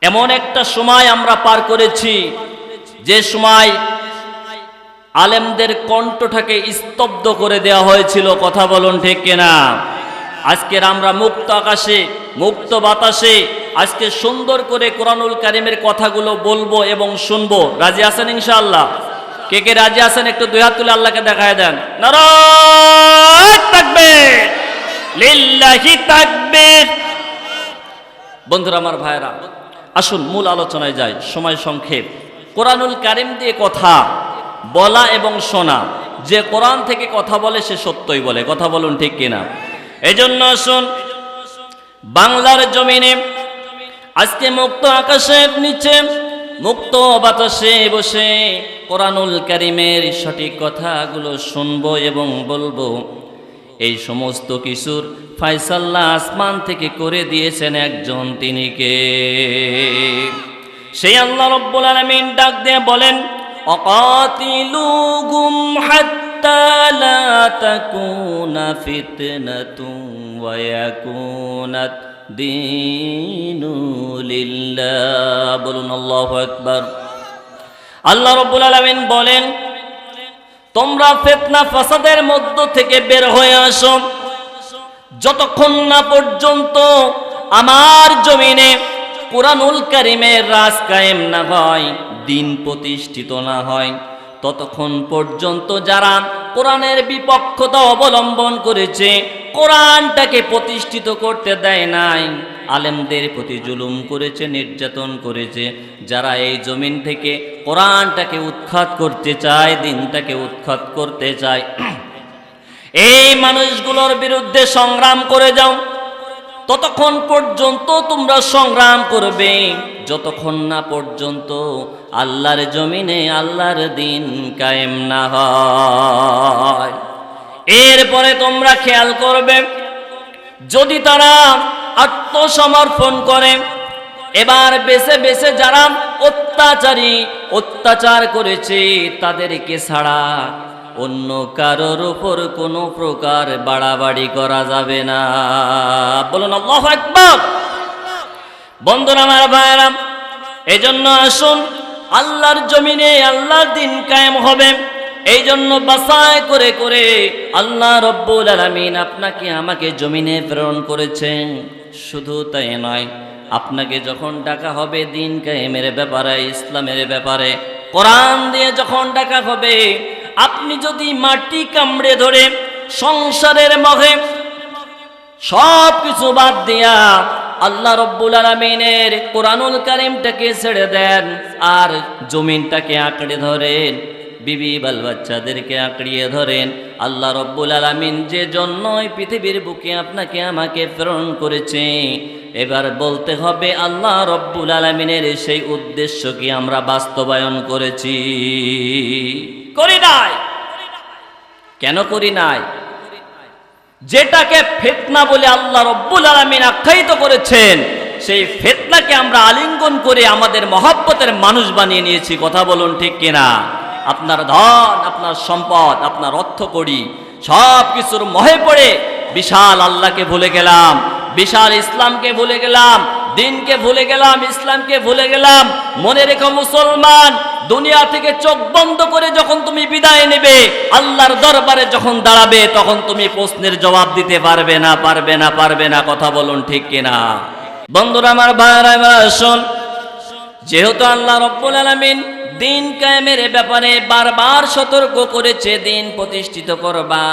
এমন একটা সময় আমরা পার করেছি যে সময় আলেমদের কণ্ঠটাকে স্তব্ধ করে দেওয়া হয়েছিল। কথা বলুন ঠিক কিনা? আজকের আমরা মুক্ত আকাশে মুক্ত বাতাসে আজকে সুন্দর করে কোরআনুল কারীমের কথাগুলো বলবো এবং শুনবো। রাজি আছেন ইনশাআল্লাহ? কে কে রাজি আছেন একটু দুই হাত তুলে আল্লাহকে দেখায় দেন। নারায়ে তাকবীর, লিল্লাহি তাকবীর। বন্ধুরা আমার ভাইরা, আসুন মূল আলোচনায় যাই, সময় সংক্ষেপ। কোরআনুল কারীম দিয়ে কথা বলা এবং শোনা, যে কোরআন থেকে কথা বলে সে সত্যই বলে। কথা বলুন ঠিক কিনা? এজন্য আসুন বাংলার জমিনে আজকে মুক্ত আকাশের নিচে মুক্ত বাতাসে বসে কোরআনুল কারীমের সঠিক কথাগুলো শুনবো এবং বলবো। এই সমস্ত কিছুর ফয়সালা আসমান থেকে করে দিয়েছেন একজন, তিনি কে? সেই আল্লাহ রাব্বুল আলামিন ডাক দিয়ে বলেন, অকাতিলুহুম হাত্তা লা তাকুনা ফিতনাতুন ওয়া ইয়াকুনাত দীনু লিল্লাহ। বলুন আল্লাহু আকবার। আল্লাহ রাব্বুল আলামিন বলেন, তোমরা ফিতনা ফাসাদের মধ্য থেকে বের হয়ে আসো, যতক্ষণ না পর্যন্ত আমার জমিনে কোরআনুল কারীমের রাজ কায়েম না হয়, দিন প্রতিষ্ঠিত না হয়, ততক্ষণ পর্যন্ত যারা কোরআনের বিপক্ষতা অবলম্বন করেছে, কোরআনটাকে প্রতিষ্ঠিত করতে দেয় নাই, আলেমদের প্রতি জুলুম করেছে, নির্যাতন করেছে, যারা এই জমিন থেকে কোরআনটাকে উৎখাত করতে চায়, দিনটাকে উৎখাত করতে চায়, এই মানুষগুলোর বিরুদ্ধে সংগ্রাম করে যাও। ততক্ষণ পর্যন্ত তোমরা সংগ্রাম করবে যতক্ষণ না পর্যন্ত আল্লাহর জমিনে আল্লাহর দিন কায়েম না হয়। এরপরে তোমরা খেয়াল করবে, যদি তারা আত্মসমর্পণ করে, এবার বেছে বেছে যারা অত্যাচার করেছে তাদেরকে ছাড়া অন্য কারোর উপর কোনো প্রকার বাড়াবাড়ি করা যাবে না। বলুন আল্লাহু আকবার। বন্ধুরা আমার ভাইরা, এজন্য আসুন আল্লাহর জমিনে আল্লাহর দিন কায়েম হবে। এই জন্য বাছাই করে করে আল্লাহ রাব্বুল আলামিন আপনাকে আমাকে জমিনে প্রেরণ করেছেন। শুধু তাই নয়, আপনাকে যখন ডাকা হবে দিন কায়েমের ব্যাপারে, ইসলামের ব্যাপারে, কোরআন দিয়ে যখন ডাকা হবে, আপনি যদি মাটি কামড়ে ধরে সংসারের মহে সব কিছু বাদ দিয়া আল্লাহ রাব্বুল আলামিনের কোরআনুল কারীমটাকে ছেড়ে দেন আর জমিনটাকে আঁকড়ে ধরেন, বিবি বাল বাচ্চাদেরকে আঁকড়িয়ে ধরেন, আল্লাহ রাব্বুল আলামিন যে জন্যই পৃথিবীর বুকে আপনাকে আমাকে প্রেরণ করেছে, এবার বলতে হবে আল্লাহ রাব্বুল আলামিনের সেই উদ্দেশ্য কি আমরা বাস্তবায়ন করেছি? করি নাই। কেন করি নাই? যেটাকে ফিতনা বলে আল্লাহ রাব্বুল আলামিন আখ্যায়িত করেছেন, সেই ফিতনাকে আমরা আলিঙ্গন করে আমাদের মহব্বতের মানুষ বানিয়ে নিয়েছি। কথা বলুন ঠিক কিনা? আপনার ধন, আপনার সম্পদ, আপনার অর্থ কড়ি সব কিছুর মোহে পড়ে বিশাল আল্লাহকে ভুলে গেলাম, বিশাল ইসলামকে ভুলে গেলাম, দিনকে ভুলে গেলাম, ইসলামকে ভুলে গেলাম। মনে রেখো মুসলমান, দুনিয়া থেকে চোখ বন্ধ করে যখন তুমি বিদায় নেবে, আল্লাহর দরবারে যখন দাঁড়াবে, তখন তুমি প্রশ্নের জবাব দিতে পারবে না, পারবে না, পারবে না। কথা বলুন ঠিক কিনা? বন্ধুরা আমার ভাইরা, শুন, যেহেতু আল্লাহ রাব্বুল আলামিন দিন কায়েমের ব্যাপারে বারবার সতর্ক করেছে, দিন প্রতিষ্ঠিত করবা,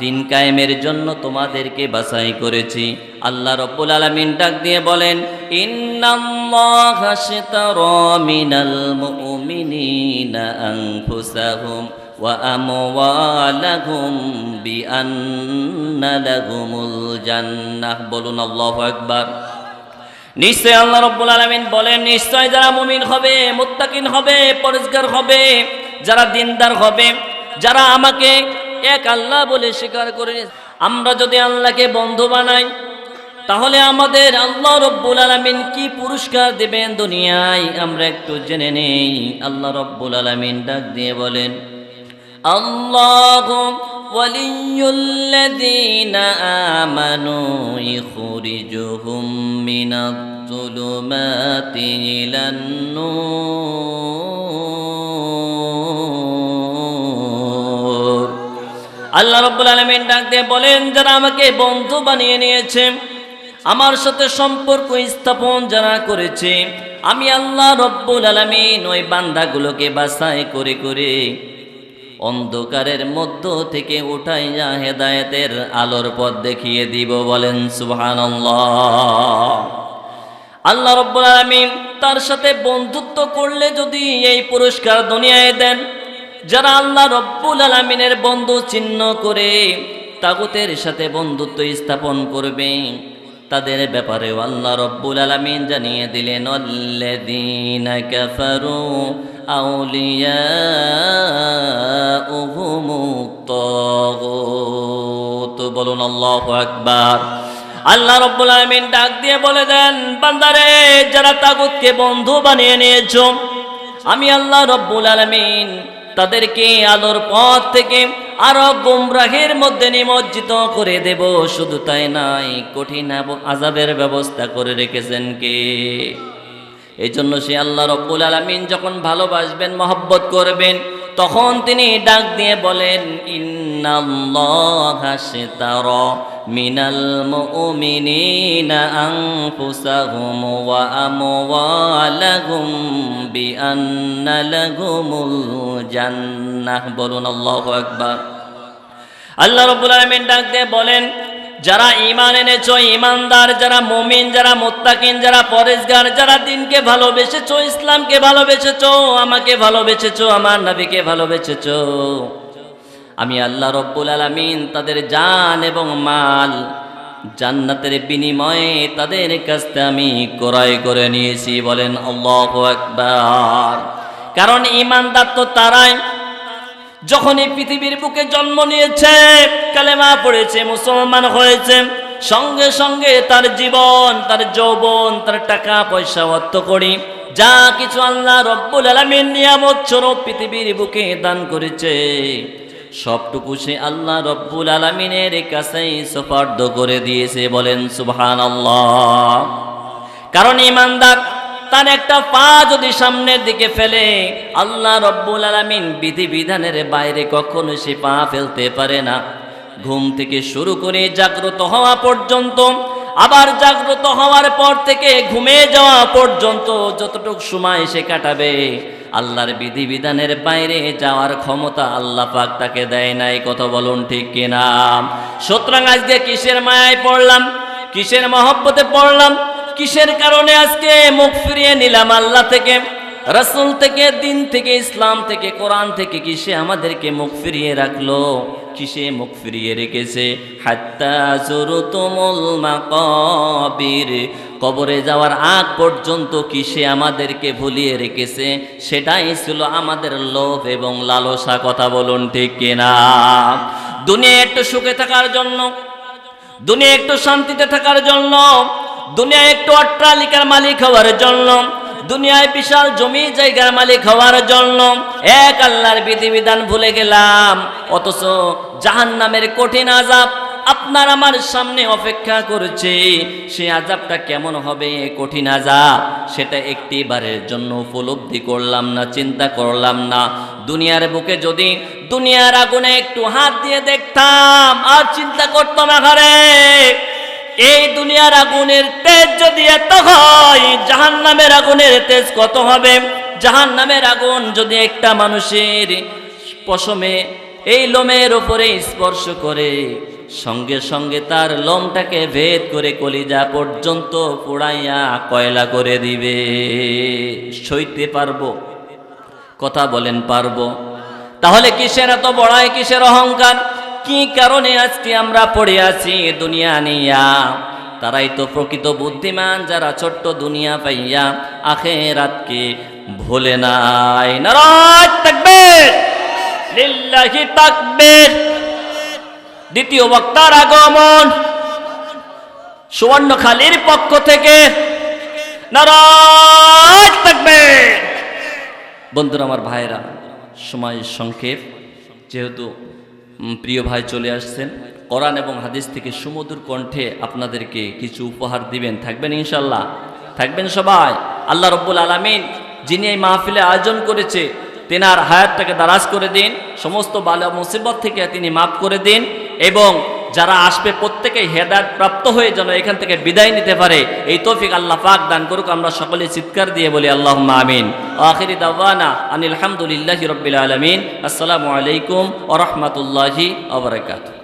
দিন কায়েমের জন্য তোমাদেরকে বাছাই করেছি। আল্লাহ রাব্বুল আলামিন ডাক দিয়ে বলেন, ইন্নাল্লাহা আশতারা মিনাল মুমিনিনা আনফুসাহুম ওয়া আমওয়ালাহুম বিআন্না লাহুমুল জান্নাহ। বলুন আল্লাহু আকবার। নিশ্চয় আল্লাহ রাব্বুল আলামিন বলেন, নিশ্চয় যারা মুমিন হবে, মুত্তাকিন হবে, পরহেজগার হবে, যারা দিনদার হবে, যারা আমাকে এক আল্লাহ বলে স্বীকার করে, আমরা যদি আল্লাহকে বন্ধু বানাই, তাহলে আমাদের আল্লাহ রাব্বুল আলামিন কি পুরস্কার দেবেন দুনিয়ায় আমরা একটু জেনে নেই। আল্লাহ রাব্বুল আলামিন ডাক দিয়ে বলেন, আল্লাহু ওয়ালিয়ুল্লাযীনা আমানু ইখরিজুহুম মিনাজ الظلمات إلى النور আল্লাহ রাব্বুল আলামিন ডাক দিয়ে বলেন, যারা আমাকে বন্ধু বানিয়ে নিয়েছে, আমার সাথে সম্পর্ক স্থাপন যারা করেছে, আমি আল্লাহ রাব্বুল আলামিন ওই বান্দাগুলোকে বাছাই করে করে অন্ধকারের মধ্য থেকে উঠাইয়া হেদায়েতের আলোর পথ দেখিয়ে দিব। বলেন সুবহানাল্লাহ। আল্লাহ রাব্বুল আলামিন তার সাথে বন্ধুত্ব করলে যদি এই পুরস্কার দুনিয়ায় দেন, যারা আল্লাহ রাব্বুল আলামিনের বন্ধু চিহ্ন করে তাগুতের সাথে বন্ধুত্ব স্থাপন করবে, তাদের ব্যাপারেও আল্লাহ রাব্বুল আলামিন জানিয়ে দিলেন, আল্লাযীনা কাফারু আউলিয়াউহুমুত তাগুত। বলুন আল্লাহু আকবার। আল্লাহ রাব্বুল আলামিন ডাক দিয়ে বলে দেন, বান্দারে, যারা তাগুতকে বন্ধু বানিয়ে নিয়েছো, আমি আল্লাহ রাব্বুল আলামিন তাদেরকে আলোর পথ থেকে আরো গোমরাহের মধ্যে নিমজ্জিত করে দেব। শুধু তাই নয়, কঠিন আযাবের ব্যবস্থা করে রেখেছেন কে? এই জন্য সে আল্লাহ রাব্বুল আলামিন যখন ভালোবাসবেন, মহব্বত করবেন, তখন তিনি ডাক দিয়ে বলেন, ইন্নাল্লাহা আশতারা মিনাল মুমিনিনা আনফুসাহুম ওয়া আমওয়ালাহুম বিআন্না লাহুমুল জান্নাহ। বলুন আল্লাহু আকবার। আল্লাহ রাব্বুল আলামিন ডাক দিয়ে বলেন, যারা ঈমান এনেছো, ঈমানদার, যারা মুমিন, যারা মুত্তাকিন, যারা পরেজগার, যারা দিনকে ভালোবেসেছো, ইসলামকে ভালোবেসেছো, আমাকে ভালোবেসেছো, আমার নবীকে ভালোবেসেছো, আমি আল্লাহ রাব্বুল আলামিন তাদের জান এবং মাল জান্নাতের বিনিময়ে তাদের কাছ থেকে আমি ক্রয় করে নিয়েছি। বলেন আল্লাহু আকবার। কারণ ঈমানদার তো তারাই যখন এই পৃথিবীর বুকে জন্ম নিয়েছে, কালেমা পড়েছে, মুসলমান হয়েছে, সঙ্গে সঙ্গে তার জীবন, তার যৌবন, তার টাকা পয়সা, অর্থকড়ি, যা কিছু আল্লাহ রাব্বুল আলামিন নিয়ামত স্বরূপ পৃথিবীর বুকে দান করেছে, সবটুকু সে আল্লাহ রাব্বুল আলামিনের কাছেই সুপার্দ করে দিয়েছে। বলেন সুবহানাল্লাহ। কারণ ঈমানদার তার একটা পা যদি সামনের দিকে ফেলে, আল্লাহ রাব্বুল আলামিন বিধিবিধানের বাইরে কখনো সে পা ফেলতে পারে না। ঘুম থেকে শুরু করে জাগ্রত হওয়া পর্যন্ত, আবার জাগ্রত হওয়ার পর থেকে ঘুমে যাওয়া পর্যন্ত যতটুকু সময় সে কাটাবে, আল্লাহর বিধিবিধানের বাইরে যাওয়ার ক্ষমতা আল্লাহ পাক তাকে দেয় নাই। কথা বলুন ঠিক কিনা? সুতরাং আজকে কিসের মায়ায় পড়লাম, কিসের মহব্বতে পড়লাম, কিসের কারণে আজকে মুখ ফিরিয়ে নিলাম আল্লাহ থেকে, রাসূল থেকে, দিন থেকে, ইসলাম থেকে, কোরআন থেকে? কিসে আমাদেরকে মুখ ফিরিয়ে রাখলো? কিসে মুখ ফিরিয়ে রেখেছে? হাত্তা যুরতুমুল মাকাবির, কবরে যাওয়ার আগ পর্যন্ত কিসে আমাদেরকে ভুলিয়ে রেখেছে? সেটাই ছিল আমাদের লোভ এবং লালসা। কথা বলুন ঠিক কিনা? দুনিয়া একটু সুখে থাকার জন্য, দুনিয়া একটু শান্তিতে থাকার জন্য, দুনিয়া একটু অট্টালিকার মালিক হওয়ার জন্য, দুনিয়ায় বিশাল জমি জায়গার মালিক হওয়ার জন্য এক আল্লাহর বিধিবিধান ভুলে গেলাম। অথচ জাহান্নামের কঠিন আযাব আপনার আমার সামনে অপেক্ষা করছে। সেই আযাবটা কেমন হবে, কঠিন আযাব, সেটা একটিবারের জন্য উপলব্ধি করলাম না, চিন্তা করলাম না। দুনিয়ার বুকে যদি দুনিয়ার আগুনে একটু হাত দিয়ে দেখতাম আর চিন্তা করতাম, আহারে এই দুনিয়ার আগুনের তেজ যদি এত হয়, জাহান্নামের আগুনের তেজ কত হবে? জাহান্নামের আগুন যদি একটা মানুষের পশমে, এই লোমের উপরে স্পর্শ করে, সঙ্গে সঙ্গে তার লোমটাকে ভেদ করে কলিজা পর্যন্ত পোড়াইয়া কয়লা করে দিবে। সইতে পারবো? কথা বলেন, পারবো? তাহলে কিসের এত বড়াই, কিসের অহংকার? কি কারণে আজকে আমরা পড়ে আছি দুনিয়া নিয়া? তারাই তো প্রকৃত বুদ্ধিমান, যারা ছোট্ট দুনিয়া পাইয়া আখিরাতকে ভুলে নাই। নারায়ে তাকবীর, লিল্লাহি তাকবীর। দ্বিতীয় বক্তার আগমন সুবর্ণখালীর পক্ষ থেকে। নারায়ে তাকবীর। বন্ধুরা, আমার ভাইরা, সময় সংক্ষেপ, যেহেতু প্রিয় ভাই চলে আসছেন, কোরআন এবং হাদিস থেকে সুমধুর কণ্ঠে আপনাদেরকে কিছু উপহার দিবেন, থাকবেন ইনশাল্লাহ? থাকবেন সবাই। আল্লাহ রব্বুল আলামিন যিনি এই মাহফিলে আয়োজন করেছে তেনার হায়াতটাকে দারাজ করে দিন, সমস্ত বালা মুসিবত থেকে তিনি মাফ করে দিন, এবং যারা আসবে প্রত্যেকেই হেদায়েত প্রাপ্ত হয়ে যেন এখান থেকে বিদায় নিতে পারে এই তৌফিক আল্লাহ পাক দান করুক। আমরা সকলে চিৎকার দিয়ে বলি আল্লাহুম্মা আমিন। আখিরি দাওয়ানা আনিল হামদুলিল্লাহি রাব্বিল আলামিন। আসসালামু আলাইকুম ওয়া রাহমাতুল্লাহি ওয়া বারাকাতুহু।